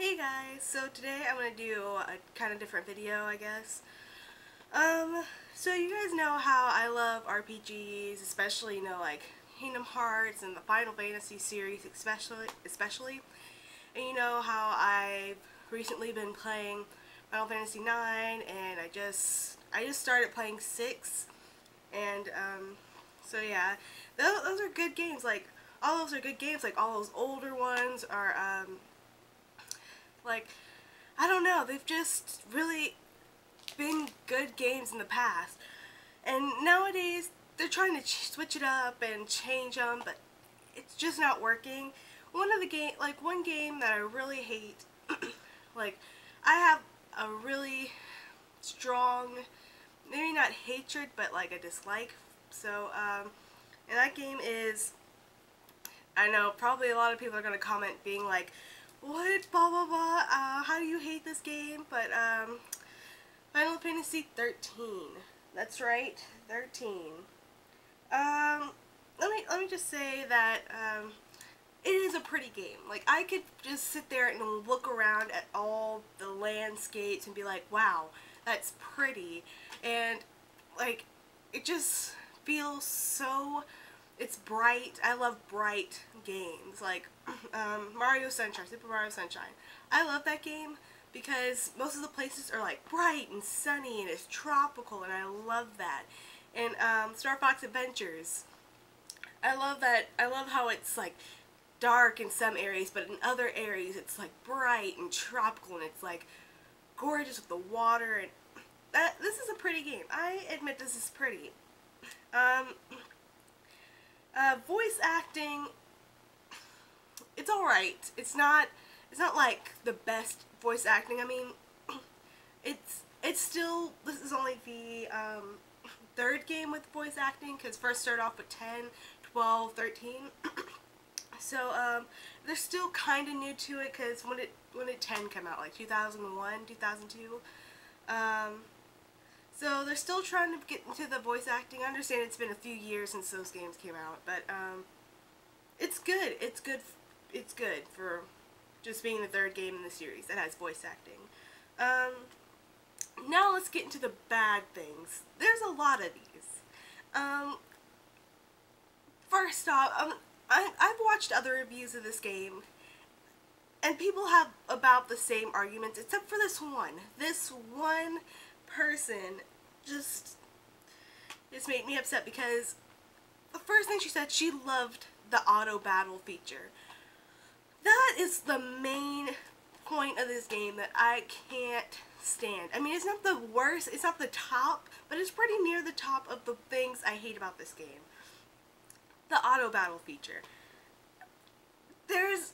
Hey guys, so today I'm going to do a kind of different video, I guess. So you guys know how I love RPGs, especially, like Kingdom Hearts and the Final Fantasy series especially. And you know how I've recently been playing Final Fantasy IX, and I just started playing 6, and so yeah, those are good games. Like, all those are good games. Like, all those older ones are like, I don't know, they've just really been good games in the past. And nowadays, they're trying to switch it up and change them, but it's just not working. One game that I really hate, like, I have a really strong, maybe not hatred, but like a dislike. So, and that game is, I know, probably a lot of people are going to comment being like, what, blah, blah, blah, how do you hate this game? But, Final Fantasy XIII. That's right, 13. Let me just say that, it is a pretty game. Like, I could just sit there and look around at all the landscapes and be like, wow, that's pretty. And, like, it just feels so, it's bright. I love bright games. Like, Mario Sunshine, Super Mario Sunshine. I love that game because most of the places are like bright and sunny and it's tropical, and I love that. And Star Fox Adventures, I love that. I love how it's like dark in some areas, but in other areas it's like bright and tropical, and it's like gorgeous with the water. And this is a pretty game. I admit this is pretty. Voice acting, it's alright. It's not like the best voice acting. I mean, it's still, this is only the third game with voice acting, because first started off with 10, 12, 13. So they're still kind of new to it, because when did 10 come out? Like 2001, 2002. So they're still trying to get into the voice acting. I understand it's been a few years since those games came out, but it's good. It's good for just being the third game in the series that has voice acting. Now let's get into the bad things. There's a lot of these. First off, I've watched other reviews of this game, and people have about the same arguments, except for this one. This one person just made me upset, because the first thing she said, she loved the auto battle feature. That is the main point of this game that I can't stand. I mean, it's not the worst, it's not the top, but it's pretty near the top of the things I hate about this game. The auto battle feature. There's,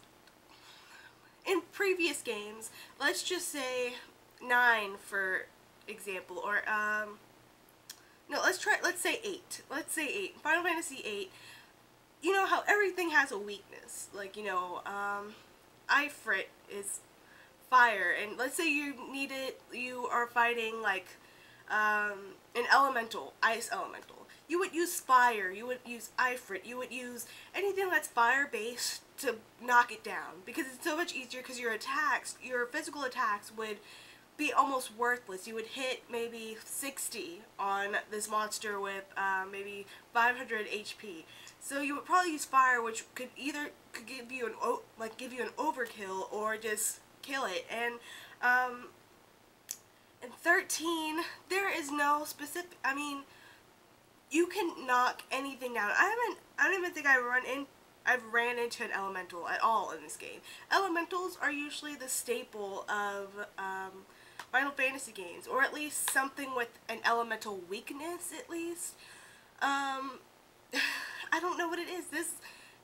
in previous games, let's just say 9 for example, or no, let's say 8. Let's say 8. Final Fantasy 8. You know how everything has a weakness. Like, you know, Ifrit is fire, and let's say you are fighting like an elemental, ice elemental. You would use fire, you would use Ifrit, you would use anything that's fire based to knock it down, because it's so much easier, because your physical attacks would be almost worthless. You would hit maybe 60 on this monster with maybe 500 HP. So you would probably use fire, which could give you an overkill, or just kill it. And in 13, there is no specific. I mean, you can knock anything down. I don't even think I've ran into an elemental at all in this game. Elementals are usually the staple of Final Fantasy games, or at least something with an elemental weakness, at least. I don't know what it is.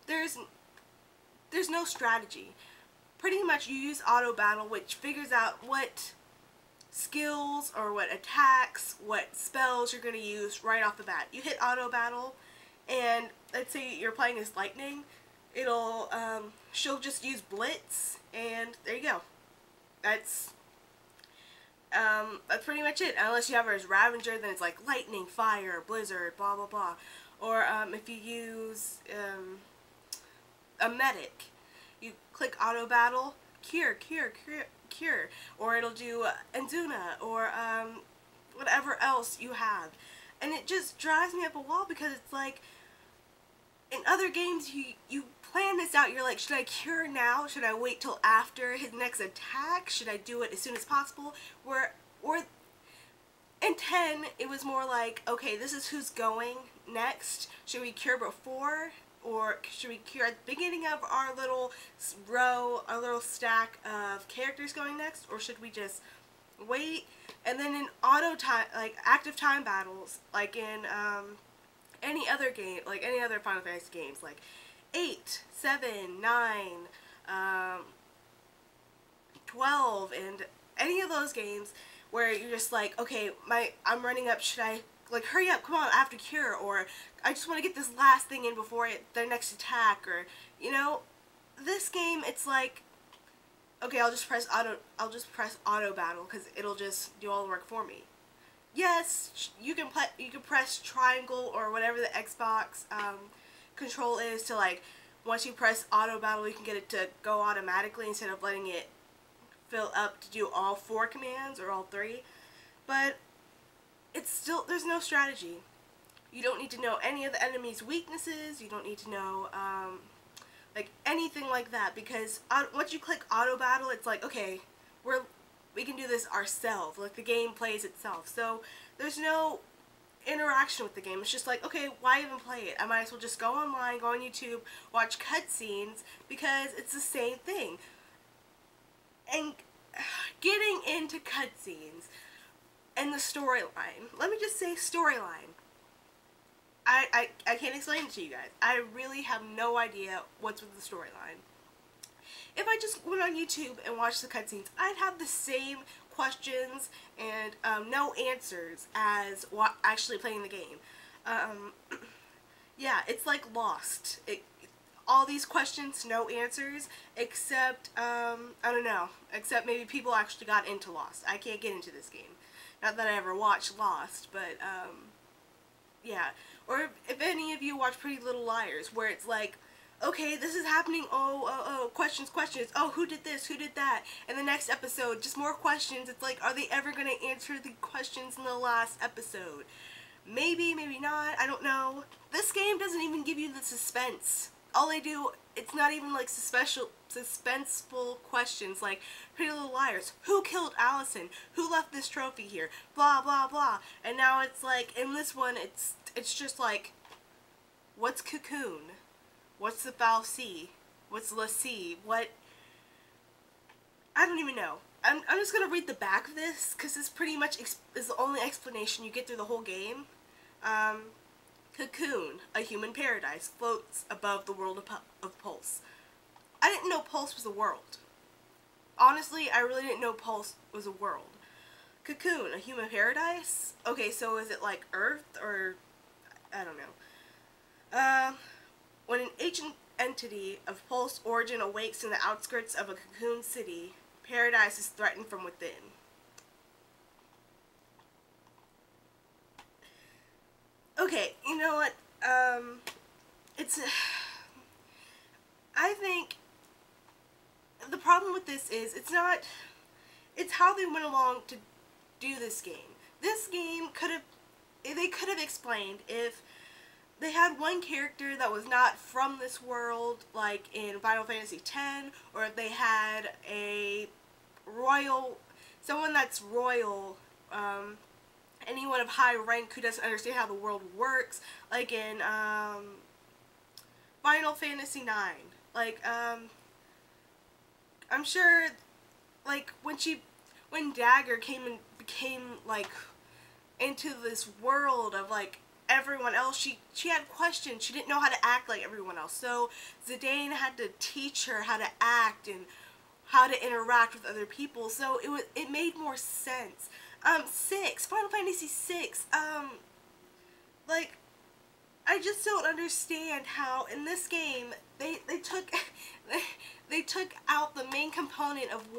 There's no strategy. Pretty much you use auto battle, which figures out what skills or what attacks, what spells you're going to use right off the bat. You hit auto battle, and let's say you're playing as Lightning, she'll just use Blitz, and there you go. That's pretty much it. Unless you have her as Ravager, then it's like Lightning, Fire, Blizzard, blah blah blah. Or if you use a Medic, you click Auto Battle, cure, or it'll do Enzuna, or whatever else you have. And it just drives me up a wall, because it's like, in other games you plan this out. You're like, should I cure now? Should I wait till after his next attack? Should I do it as soon as possible? Or in 10, it was more like, okay, this is who's going next. Should we cure before? Or should we cure at the beginning of our little row, our little stack of characters going next? Or should we just wait? And then in auto time, like active time battles, like in any other game, like any other Final Fantasy games, like 8, 7, 9, 12, and any of those games where you're just like, okay, I'm running up, should I, like, hurry up, come on, I have to cure, or I just want to get this last thing in before their next attack, or, you know, this game, it's like, okay, I'll just press auto battle, because it'll just do all the work for me. Yes, you can press triangle or whatever the Xbox control is to, like, once you press auto battle, you can get it to go automatically instead of letting it fill up to do all 4 commands or all 3. But it's still, there's no strategy. You don't need to know any of the enemy's weaknesses. You don't need to know like anything like that, because once you click auto battle, it's like, okay, we can do this ourselves. Like, the game plays itself. So there's no interaction with the game. It's just like, okay, why even play it? I might as well just go online, go on YouTube, watch cutscenes, because it's the same thing. And getting into cutscenes and the storyline, let me just say storyline. I can't explain it to you guys. I really have no idea what's with the storyline. If I just went on YouTube and watched the cutscenes, I'd have the same questions and no answers as actually playing the game. Yeah, it's like Lost. All these questions, no answers, except, I don't know, except maybe people actually got into Lost. I can't get into this game. Not that I ever watched Lost, but, yeah. Or if any of you watch Pretty Little Liars, where it's like, okay, this is happening, oh, questions, oh, who did this, who did that, and the next episode, just more questions. It's like, are they ever going to answer the questions in the last episode? Maybe, maybe not, I don't know. This game doesn't even give you the suspense. All they do, it's not even like suspenseful questions like Pretty Little Liars. Who killed Allison? Who left this trophy here? Blah, blah, blah. And now it's like, in this one, it's just like, what's Cocoon? What's the Foul Sea? What's La Sea? What? I don't even know. I'm just going to read the back of this, because this pretty much is the only explanation you get through the whole game. Cocoon, a human paradise, floats above the world of Pulse. I didn't know Pulse was a world. Honestly, I really didn't know Pulse was a world. Cocoon, a human paradise? Okay, so is it like Earth, or I don't know. When an ancient entity of Pulse origin awakes in the outskirts of a Cocoon city, paradise is threatened from within. Okay, you know what, I think the problem with this is, it's how they went along to do this game. This game they could have explained if they had one character that was not from this world, like in Final Fantasy X, or if they had someone that's royal, anyone of high rank who doesn't understand how the world works, like in Final Fantasy IX. Like, I'm sure, like, when Dagger became like into this world of like everyone else, she had questions. She didn't know how to act like everyone else, so Zidane had to teach her how to act and how to interact with other people. So it made more sense. Final Fantasy VI, like, I just don't understand how in this game they took out the main component of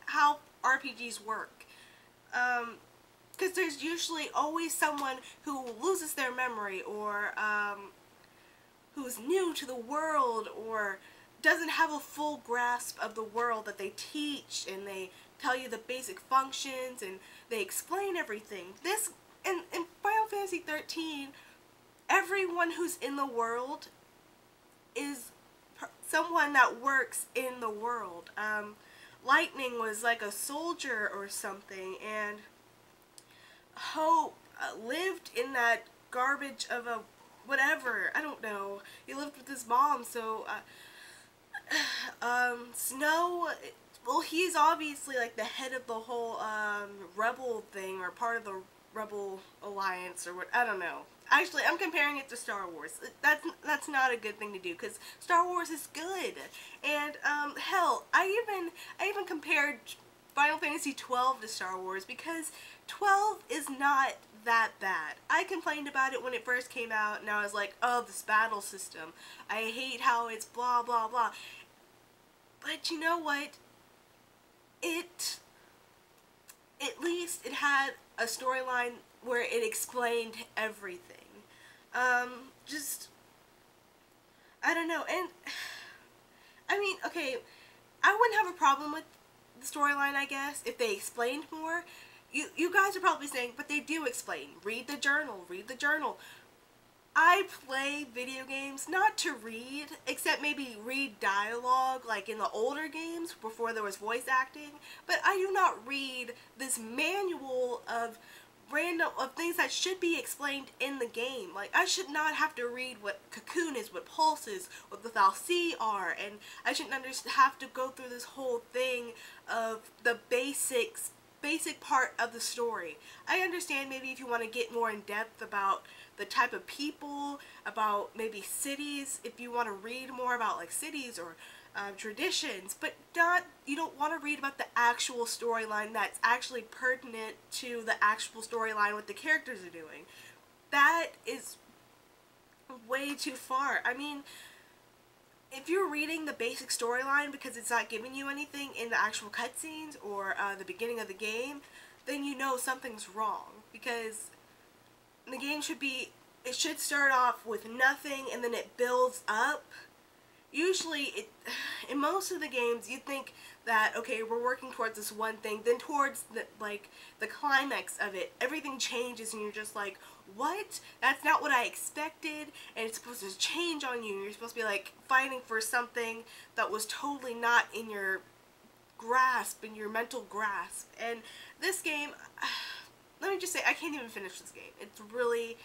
how RPGs work. Because there's usually always someone who loses their memory, or who's new to the world, or doesn't have a full grasp of the world that they teach, and they tell you the basic functions and they explain everything. This in Final Fantasy 13, everyone who's in the world is someone that works in the world. Lightning was like a soldier or something, and Hope lived in that garbage of a whatever, I don't know. He lived with his mom, so Snow, well, he's obviously like the head of the whole rebel thing, or part of the Rebel Alliance, or what, I don't know. Actually, I'm comparing it to Star Wars. That's not a good thing to do, because Star Wars is good. And hell, I even compared Final Fantasy XII to Star Wars, because 12 is not that bad. I complained about it when it first came out, and I was like, oh, this battle system, I hate how it's blah blah blah. But you know what? At least it had a storyline where it explained everything. Just, I don't know. And I mean, okay, I wouldn't have a problem with the storyline, I guess, if they explained more. You guys are probably saying, but they do explain. Read the journal. Read the journal. I play video games not to read, except maybe read dialogue, like in the older games before there was voice acting. But I do not read this manual of things that should be explained in the game. Like, I should not have to read what cocoon is, what pulse is, what the Thalcy are, and I shouldn't have to go through this whole thing of the basic part of the story. I understand maybe if you want to get more in depth about the type of people, about maybe cities, if you want to read more about like cities or traditions, but you don't want to read about the actual storyline that's actually pertinent to the actual storyline what the characters are doing. That is way too far. I mean, if you're reading the basic storyline because it's not giving you anything in the actual cutscenes or the beginning of the game, then you know something's wrong, because the game should start off with nothing and then it builds up. Usually, in most of the games, you think that, okay, we're working towards this one thing, then towards the climax of it, everything changes and you're just like, what? That's not what I expected, and it's supposed to change on you. You're supposed to be like fighting for something that was totally not in your grasp, in your mental grasp. And this game, let me just say, I can't even finish this game. It's really,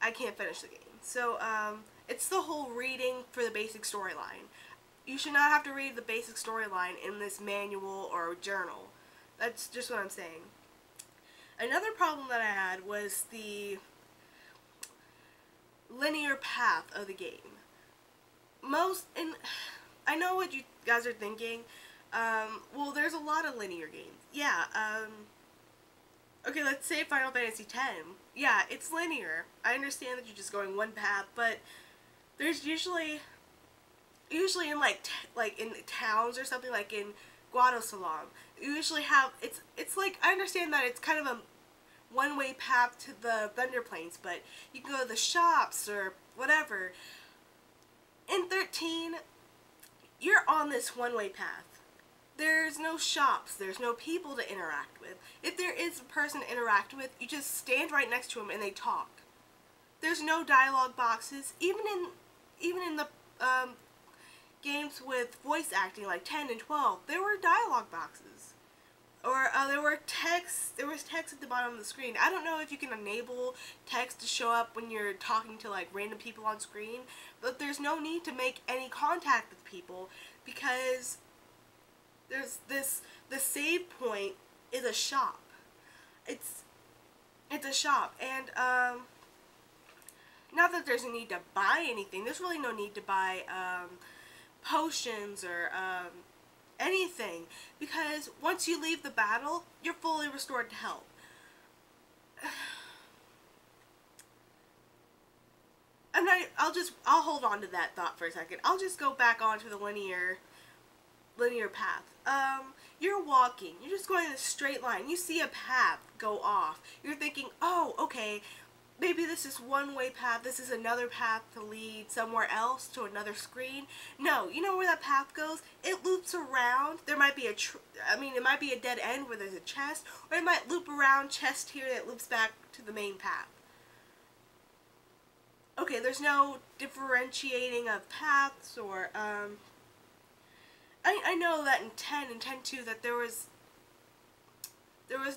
I can't finish the game. So, it's the whole reading for the basic storyline. You should not have to read the basic storyline in this manual or journal. That's just what I'm saying. Another problem that I had was the linear path of the game. And I know what you guys are thinking. Well, there's a lot of linear games. Yeah, okay, let's say Final Fantasy X. Yeah, it's linear. I understand that you're just going one path, but there's usually in like in towns or something, like in Guadosalam, you usually have, it's like, I understand that it's kind of a one-way path to the Thunder Plains, but you can go to the shops or whatever. In 13, you're on this one-way path. There's no shops, there's no people to interact with. If there is a person to interact with, you just stand right next to them and they talk. There's no dialogue boxes, even in the games with voice acting like 10 and 12, there were dialogue boxes. Or there was text at the bottom of the screen. I don't know if you can enable text to show up when you're talking to like random people on screen, but there's no need to make any contact with people, because the save point is a shop. It's a shop, and not that there's a need to buy anything. There's really no need to buy potions or anything, because once you leave the battle, you're fully restored to health. I'll hold on to that thought for a second. I'll just go back onto the linear path. You're walking, you're just going in a straight line, you see a path go off, you're thinking, oh, okay, maybe this is one-way path, this is another path to lead somewhere else to another screen. No, you know where that path goes? It loops around. There might be it might be a dead end where there's a chest, or it might loop around, chest here, that loops back to the main path. Okay, there's no differentiating of paths, or I know that in 10 and 10.2 that there was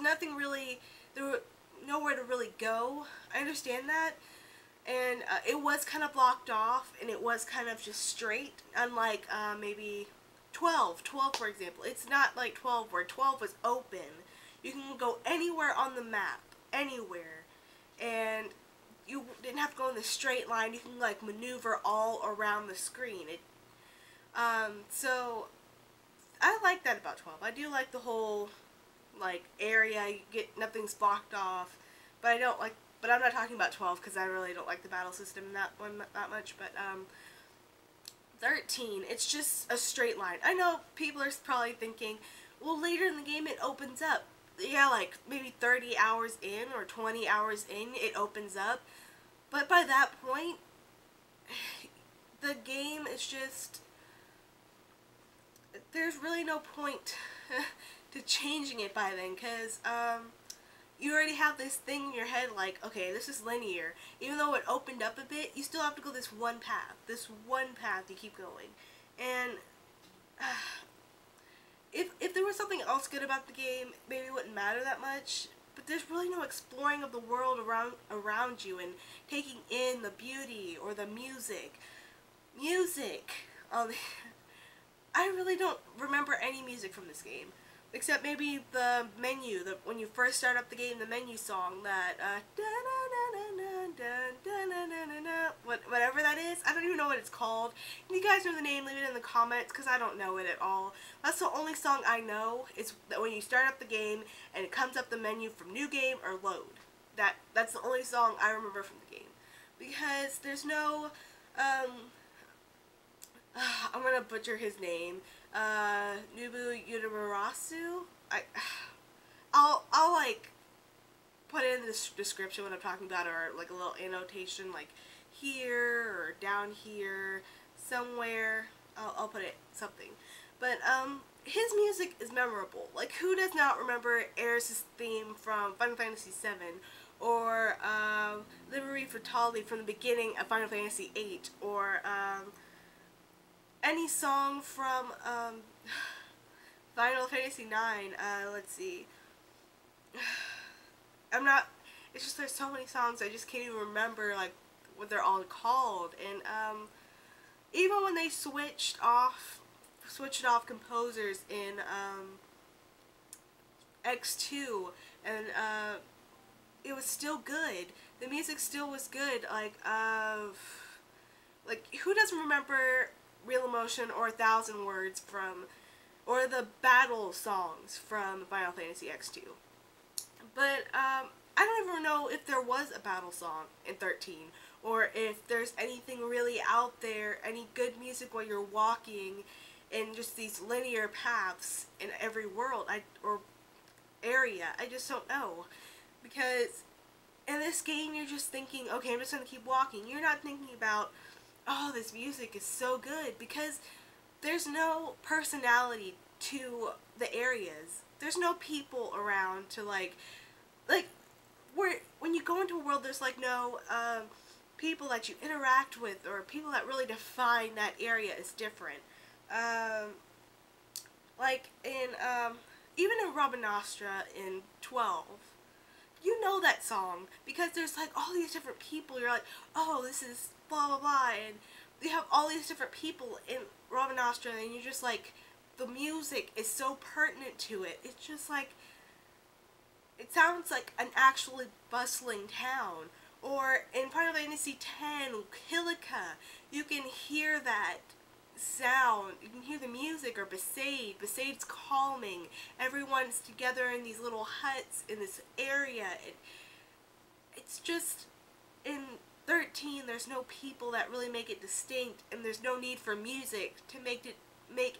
nothing really, there was nowhere to really go. I understand that, and it was kind of blocked off, and it was kind of just straight, unlike maybe 12 for example. It's not like 12 where 12 was open. You can go anywhere on the map, anywhere, and you didn't have to go in the straight line. You can like maneuver all around the screen. So I like that about 12. I do like the whole like area. You get, nothing's blocked off, but I don't like. But I'm not talking about 12 because I really don't like the battle system in that one that much. But 13, it's just a straight line. I know people are probably thinking, well, later in the game it opens up. Yeah, like maybe 30 hours in or 20 hours in, it opens up. But by that point, the game is just, there's really no point to changing it by then, because you already have this thing in your head like, okay, this is linear. Even though it opened up a bit, you still have to go this one path. This one path you keep going. And if there was something else good about the game, maybe it wouldn't matter that much. But there's really no exploring of the world around you and taking in the beauty or the music. I really don't remember any music from this game, except maybe the menu. When you first start up the game, the menu song, that whatever that is. I don't even know what it's called. If you guys know the name, leave it in the comments, because I don't know it at all. That's the only song I know, is that when you start up the game and it comes up the menu from new game or load. That's the only song I remember from the game, because there's no I'm gonna butcher his name. Nubu Yudamurasu. I'll like put it in the description what I'm talking about, or like a little annotation like here or down here somewhere. I'll put it something. But his music is memorable. Like, who does not remember Aeris' theme from Final Fantasy VII, or Livery for Tali from the beginning of Final Fantasy VIII, or any song from Final Fantasy IX. Let's see. It's just there's so many songs I just can't even remember like what they're all called. And even when they switched off composers in X2, and it was still good. The music still was good. Like who doesn't remember Real Emotion or 1,000 Words from, or the battle songs from Final Fantasy X2? But I don't even know if there was a battle song in 13, or if there's anything really out there, any good music while you're walking in just these linear paths in every world or area. I just don't know, because in this game you're just thinking, okay, I'm just going to keep walking. You're not thinking about, oh, this music is so good, because there's no personality to the areas. There's no people around to like when you go into a world, there's like no people that you interact with, or people that really define that area as different. Like in even in Rabanastra in 12, you know that song because there's like all these different people. You're like, oh, this is blah blah blah, and you have all these different people in Rabanastra, and you're just like, the music is so pertinent to it. It's just like, it sounds like an actually bustling town. Or in Final Fantasy X, Kilika, you can hear that sound. You can hear the music, or Besaid. Besaid's calming. Everyone's together in these little huts in this area. It's just, in 13, there's no people that really make it distinct, and there's no need for music to make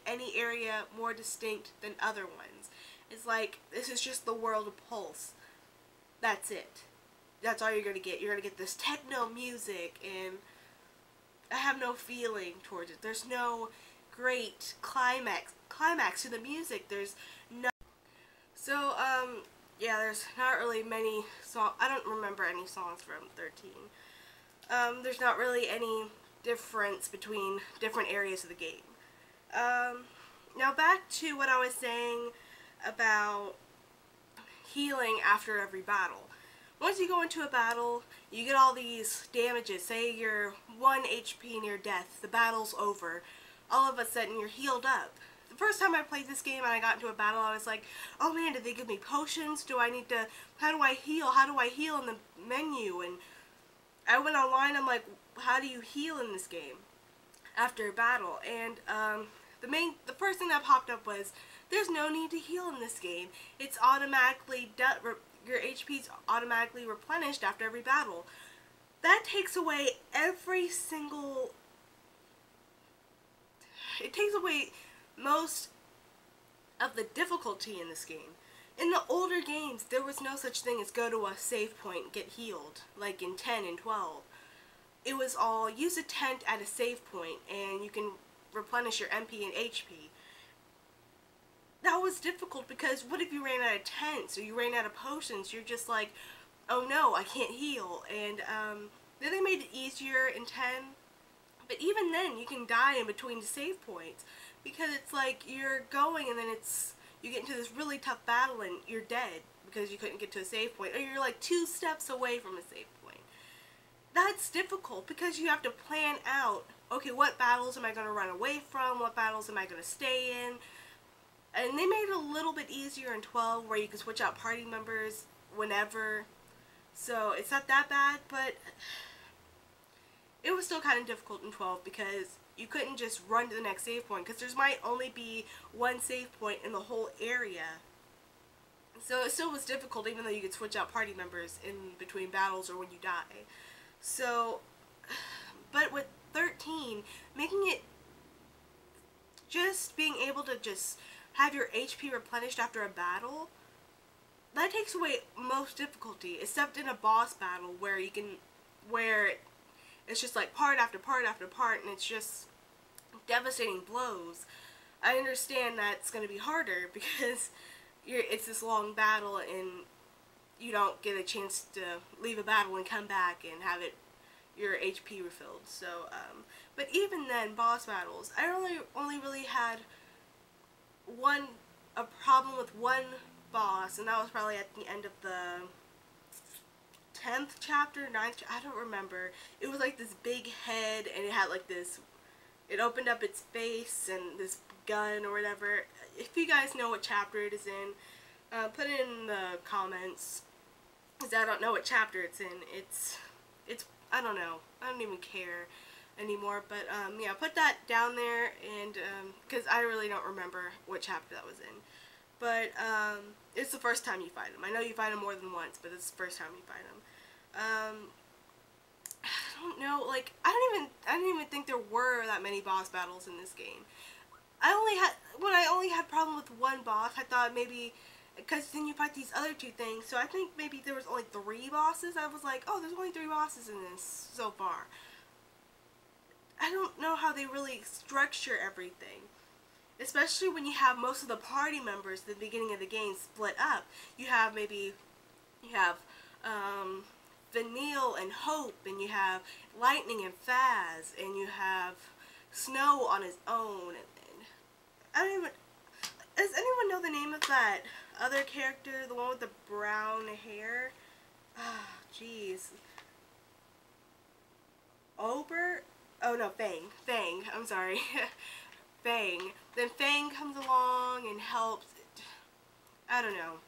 any area more distinct than other ones. It's like, this is just the world of Pulse. That's it. that's all you're gonna get. You're gonna get this techno music, and I have no feeling towards it. There's no great climax to the music. There's no. So yeah, there's not really many songs. I don't remember any songs from 13. There's not really any difference between different areas of the game. Now back to what I was saying about healing after every battle. Once you go into a battle, you get all these damages. Say you're 1 HP near death, the battle's over. All of a sudden you're healed up. The first time I played this game and I got into a battle, I was like, oh man, did they give me potions? Do I need to, how do I heal? How do I heal in the menu? And I went online, I'm like, how do you heal in this game after a battle? And the first thing that popped up was, there's no need to heal in this game. It's automatically your HP's automatically replenished after every battle. That takes away it takes away most of the difficulty in this game. In the older games, there was no such thing as go to a save point and get healed, like in 10 and 12. It was all use a tent at a save point and you can replenish your MP and HP. That was difficult because what if you ran out of tents or you ran out of potions? You're just like, oh no, I can't heal. And then they made it easier in 10. But even then, you can die in between the save points because it's like you're going and then you get into this really tough battle and you're dead because you couldn't get to a save point, or you're like 2 steps away from a save point. That's difficult because you have to plan out, okay, what battles am I going to run away from? What battles am I going to stay in? And they made it a little bit easier in 12 where you can switch out party members whenever. So it's not that bad, but it was still kind of difficult in 12 because you couldn't just run to the next save point because there might only be 1 save point in the whole area. So it still was difficult even though you could switch out party members in between battles or when you die. So, but with 13, making it just being able to just have your HP replenished after a battle, that takes away most difficulty, except in a boss battle where it's just like part after part after part and it's just devastating blows. I understand that's going to be harder because it's this long battle and you don't get a chance to leave a battle and come back and have your HP refilled. So, but even then, boss battles, I only really had a problem with one boss, and that was probably at the end of the 10th chapter, 9th, I don't remember. It was like this big head, and it had like this, it opened up its face, and this gun or whatever. If you guys know what chapter it is in, put it in the comments, because I don't know what chapter it's in. It's, I don't know, I don't even care anymore, but yeah, put that down there, and because I really don't remember what chapter that was in, but it's the first time you fight him. I know you fight him more than once, but it's the first time you fight him. I don't know, like, I didn't even think there were that many boss battles in this game. When I only had problem with one boss, I thought maybe, because then you fight these other 2 things, so I think maybe there was only 3 bosses. I was like, oh, there's only 3 bosses in this so far. I don't know how they really structure everything, especially when you have most of the party members at the beginning of the game split up. You have Vanille and Hope, and you have Lightning and Faz, and you have Snow on his own. And I don't even. Does anyone know the name of that other character, the one with the brown hair? Ah, jeez. Ober? Oh no, Fang. Fang, I'm sorry. Fang. Then Fang comes along and helps. I don't know.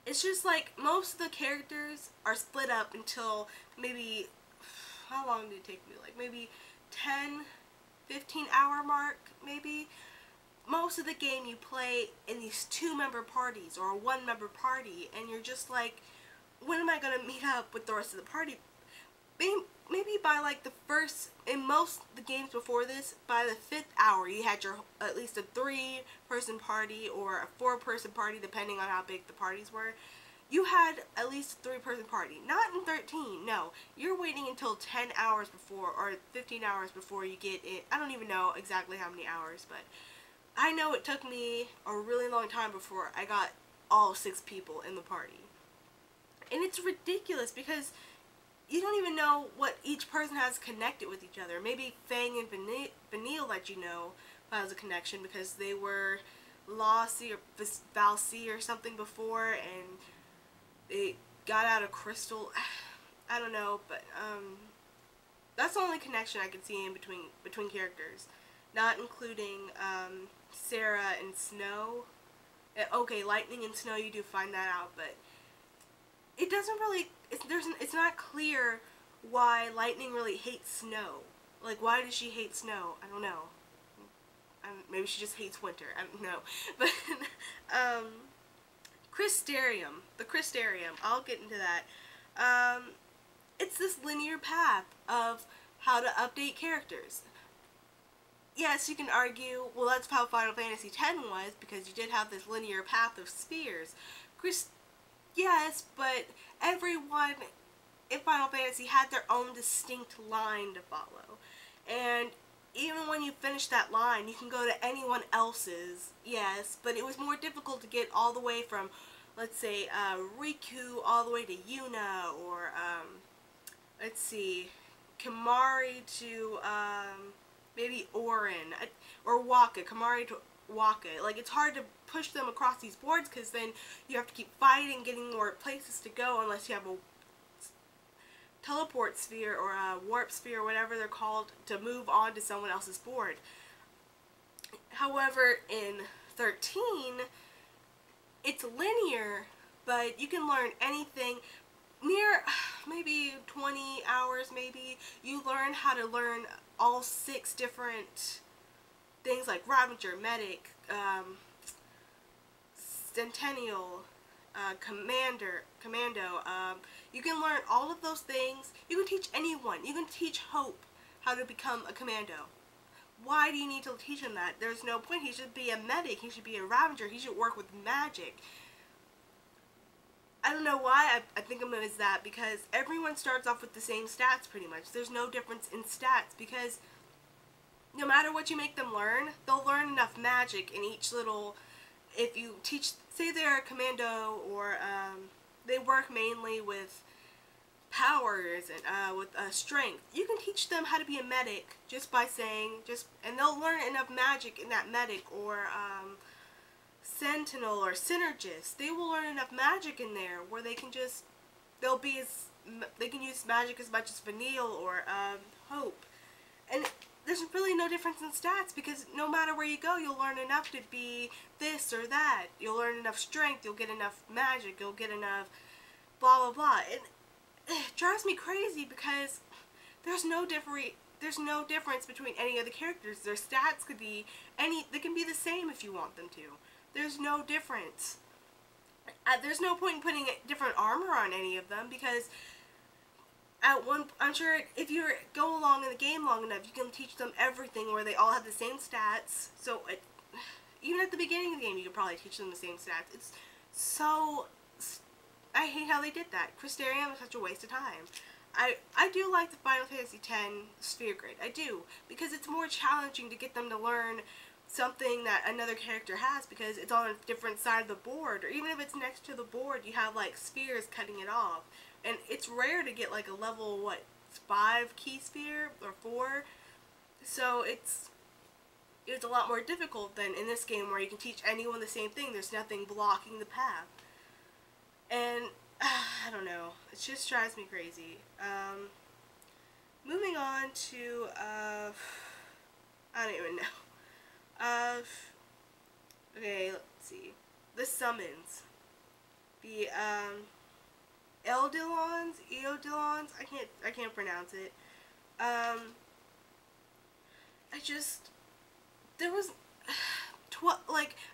It's just like most of the characters are split up until maybe, how long did it take me? Like maybe 10, 15 hour mark, maybe. Most of the game you play in these 2-member parties or a 1-member party, and you're just like, when am I going to meet up with the rest of the party? Maybe by like the first, in most of the games before this, by the 5th hour you had your at least a 3-person party or a 4-person party, depending on how big the parties were. you had at least a 3-person party. Not in 13, no. You're waiting until 10 hours before, or 15 hours before you get it. I don't even know exactly how many hours, but I know it took me a really long time before I got all 6 people in the party. And it's ridiculous because you don't even know what each person has connected with each other. Maybe Fang and Vanille let you know has a connection because they were Lassie or Valsy or something before, and they got out of Crystal. I don't know, but that's the only connection I can see in between characters, not including Sarah and Snow. Okay, Lightning and Snow, you do find that out, but it doesn't really. It's not clear why Lightning really hates Snow. Like, why does she hate Snow? I don't know. Maybe she just hates winter. I don't know. But Crystarium, the Crystarium, I'll get into that. It's this linear path of how to update characters. Yes, you can argue, well, that's how Final Fantasy X was, because you did have this linear path of spheres. Yes, but everyone in Final Fantasy had their own distinct line to follow. And even when you finish that line, you can go to anyone else's, yes, but it was more difficult to get all the way from, let's say, Riku all the way to Yuna, or, let's see, Kimahri to, maybe Auron, or Wakka, Kimahri to Wakka. Like, it's hard to push them across these boards because then you have to keep fighting, getting more places to go, unless you have a teleport sphere or a warp sphere, whatever they're called, to move on to someone else's board. However, in 13, it's linear, but you can learn anything. Near maybe 20 hours, maybe, you learn how to learn all 6 different things like Ravager, Medic, Centennial, Commando. You can learn all of those things. You can teach anyone. You can teach Hope how to become a Commando. Why do you need to teach him that? There's no point. He should be a Medic. He should be a Ravager. He should work with magic. I don't know why I think of it as that, because everyone starts off with the same stats pretty much. There's no difference in stats, because no matter what you make them learn, they'll learn enough magic in each little, if you teach, say they're a Commando, or they work mainly with powers and with strength, you can teach them how to be a Medic just by saying, and they'll learn enough magic in that Medic, or Sentinel or Synergist. They will learn enough magic in there where they can just, they can use magic as much as Vanille or Hope. And there's really no difference in stats, because no matter where you go, you'll learn enough to be this or that. You'll learn enough strength, you'll get enough magic, you'll get enough blah blah blah. It drives me crazy because there's no difference between any of the characters. Their stats could be they can be the same if you want them to. There's no difference. There's no point in putting different armor on any of them, because I'm sure if you go along in the game long enough, you can teach them everything where they all have the same stats. So even at the beginning of the game, you could probably teach them the same stats. It's so, I hate how they did that. Crystarium is such a waste of time. I do like the Final Fantasy X sphere grid. I do, because it's more challenging to get them to learn something that another character has, because it's on a different side of the board, or even if it's next to the board, you have like spheres cutting it off, and it's rare to get like a level 5 key sphere or 4, so it's a lot more difficult than in this game where you can teach anyone the same thing. There's nothing blocking the path, and I don't know, it just drives me crazy. Moving on to I don't even know. Okay, let's see. The summons. The, Eodilons, I can't pronounce it. There was,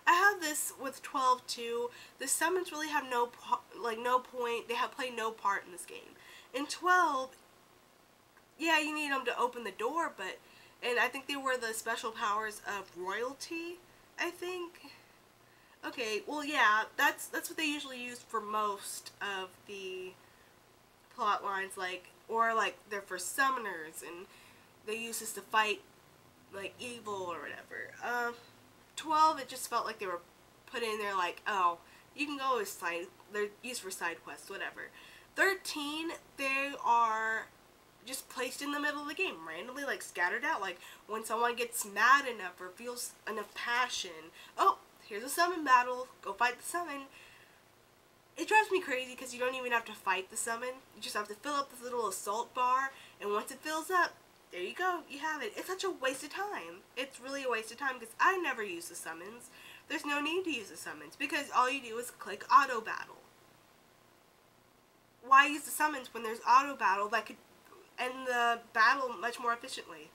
I have this with 12 too. The summons really have no point. They play no part in this game. In 12, yeah, you need them to open the door, and I think they were the special powers of royalty, I think. Okay, well, yeah, that's what they usually use for most of the plot lines, like, or like they're for summoners, and they use this to fight like evil or whatever. 12, it just felt like they were put in there like, oh, you can go with side, they're used for side quests, whatever. 13, they are just placed in the middle of the game, randomly, like, scattered out, like, when someone gets mad enough or feels enough passion, oh, here's a summon battle, go fight the summon. It drives me crazy because you don't even have to fight the summon, you just have to fill up this little assault bar, and once it fills up, there you go, you have it. It's such a waste of time. It's really a waste of time because I never use the summons. There's no need to use the summons because all you do is click auto battle. Why use the summons when there's auto battle that could end the battle much more efficiently?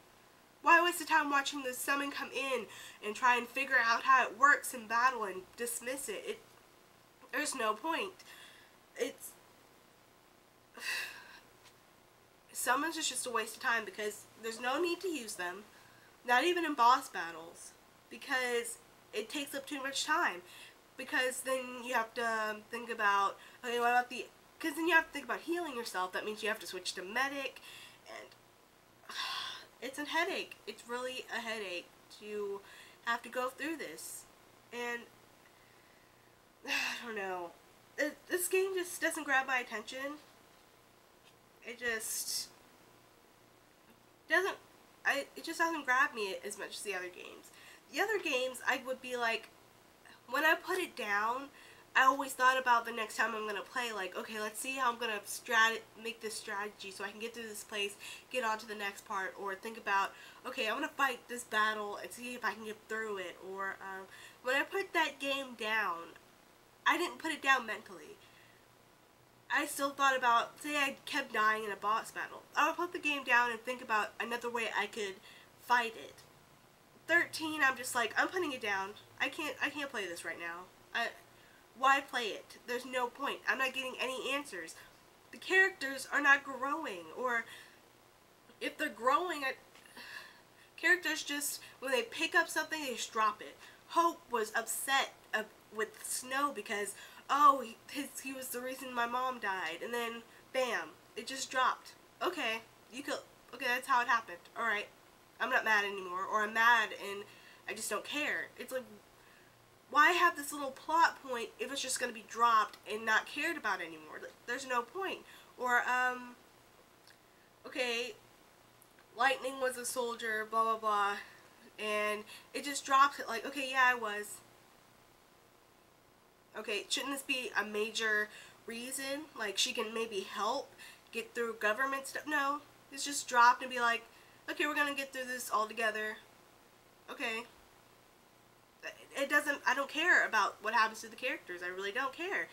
Why waste the time watching the summon come in and try and figure out how it works in battle and dismiss it? There's no point. Summons is just a waste of time because there's no need to use them, not even in boss battles, because it takes up too much time. Because then you have to think about, okay, what about because then you have to think about healing yourself. That means you have to switch to medic, and it's a headache. It's really a headache to have to go through this. And I don't know. This game just doesn't grab my attention. It just doesn't grab me as much as the other games. The other games, I would be like, when I put it down, I always thought about the next time I'm going to play, like, okay, let's see how I'm going to make this strategy so I can get through this place, get on to the next part, or think about, okay, I'm going to fight this battle and see if I can get through it. Or when I put that game down, I didn't put it down mentally. I still thought about, say I kept dying in a boss battle, I would put the game down and think about another way I could fight it. 13, I'm just like, I'm putting it down. I can't play this right now. Why play it? There's no point. I'm not getting any answers. The characters are not growing, or if they're growing, characters just, when they pick up something, they just drop it. Hope was upset with Snow because, oh, he was the reason my mom died, and then, bam, it just dropped. Okay, okay, that's how it happened. Alright, I'm not mad anymore, or I'm mad and I just don't care. It's like, why have this little plot point if it's just going to be dropped and not cared about anymore? There's no point. Or, okay, Lightning was a soldier, blah, blah, blah, and it just drops it like, okay, yeah, I was. Okay, shouldn't this be a major reason? Like, she can maybe help get through government stuff? No, it's just dropped and be like, okay, we're gonna get through this all together. Okay. I don't care about what happens to the characters. I really don't care.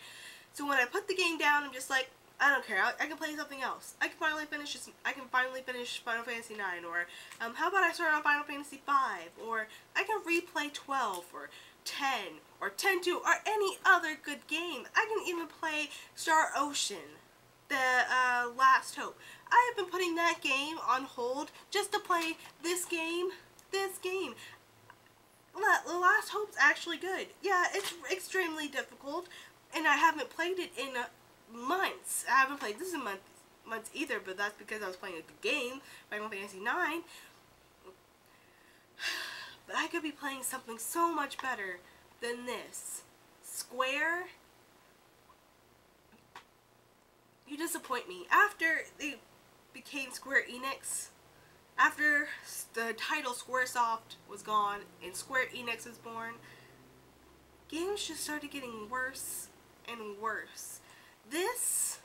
So when I put the game down, I'm just like, I don't care. I can play something else. I can finally finish Final Fantasy IX, or how about I start on Final Fantasy V, or I can replay 12, or 10, or 10-2, or any other good game. I can even play Star Ocean, the Last Hope. I have been putting that game on hold just to play this game. The Last Hope's actually good. Yeah, it's extremely difficult, and I haven't played it in months. I haven't played this in months either, but that's because I was playing a good game, Final Fantasy IX. But I could be playing something so much better than this. Square, you disappoint me. After they became Square Enix, after the title Squaresoft was gone and Square Enix was born, games just started getting worse and worse. This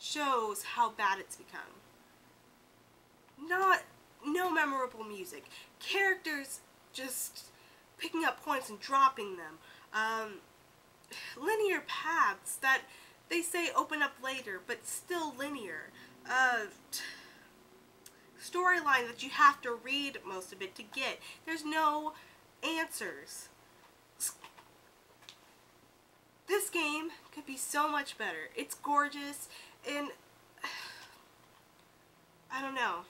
shows how bad it's become. No memorable music. Characters just picking up points and dropping them. Linear paths that they say open up later, but still linear. Storyline that you have to read most of it to get. There's no answers. This game could be so much better. It's gorgeous, and I don't know.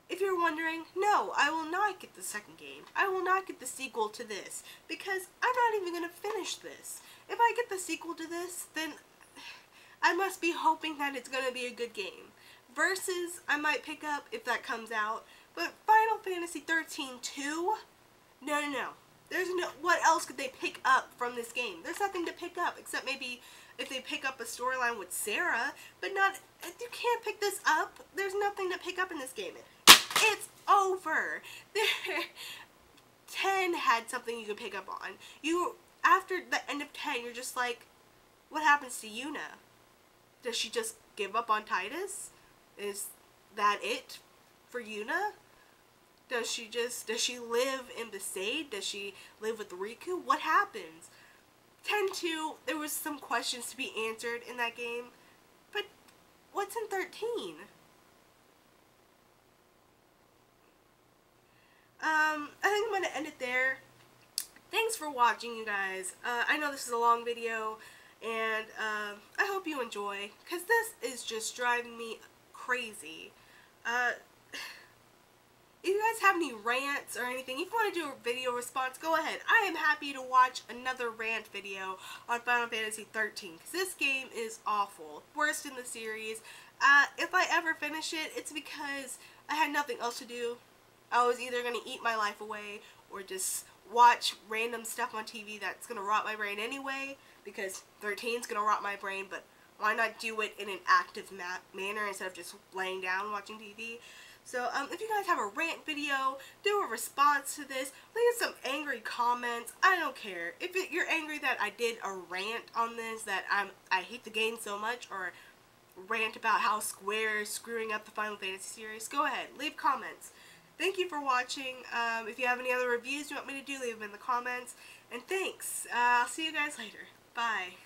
If you're you're wondering, no, I will not get the second game. I will not get the sequel to this, because I'm not even going to finish this. If I get the sequel to this, then I must be hoping that it's going to be a good game. Versus, I might pick up if that comes out, but Final Fantasy XIII 2? No. There's no, what else could they pick up from this game? There's nothing to pick up, except maybe if they pick up a storyline with Sarah, but not, you can't pick this up. There's nothing to pick up in this game. It's over. 10 had something you could pick up on. After the end of 10, you're just like, what happens to Yuna? Does she just give up on Titus? Is that it for Yuna? Does she live in Besaid? Does she live with Riku? What happens? 10-2, there was some questions to be answered in that game, but what's in 13? I think I'm going to end it there. Thanks for watching, you guys. I know this is a long video, and I hope you enjoy, because this is just driving me crazy. If you guys have any rants or anything, if you want to do a video response, go ahead. I am happy to watch another rant video on Final Fantasy XIII, because this game is awful. Worst in the series. If I ever finish it, it's because I had nothing else to do. I was either going to eat my life away, or just watch random stuff on TV that's going to rot my brain anyway, because 13 is going to rot my brain, but why not do it in an active manner instead of just laying down watching TV? So, if you guys have a rant video, do a response to this, leave some angry comments, I don't care. If you're angry that I did a rant on this, that I hate the game so much, or rant about how Square is screwing up the Final Fantasy series, go ahead, leave comments. Thank you for watching. If you have any other reviews you want me to do, leave them in the comments. And thanks. I'll see you guys later. Bye.